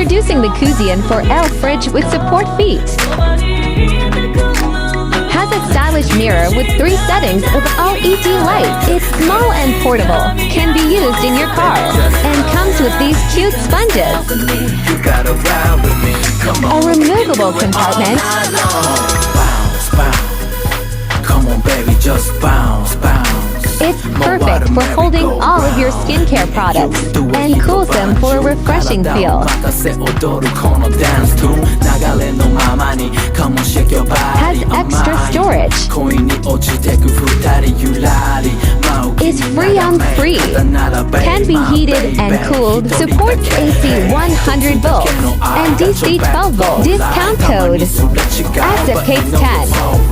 Introducing the COOSEON 4L fridge with support feet. Has a stylish mirror with 3 settings of LED light. It's small and portable, can be used in your car, and comes with these cute sponges. A removable compartment. Come on, baby, just bounce, bounce. It's perfect for holding all of your skincare products and cools them for a refreshing feel. Has extra storage. Is free. Can be heated and cooled. Supports AC 100 volts and DC 12 volts. Discount code SFCASE10.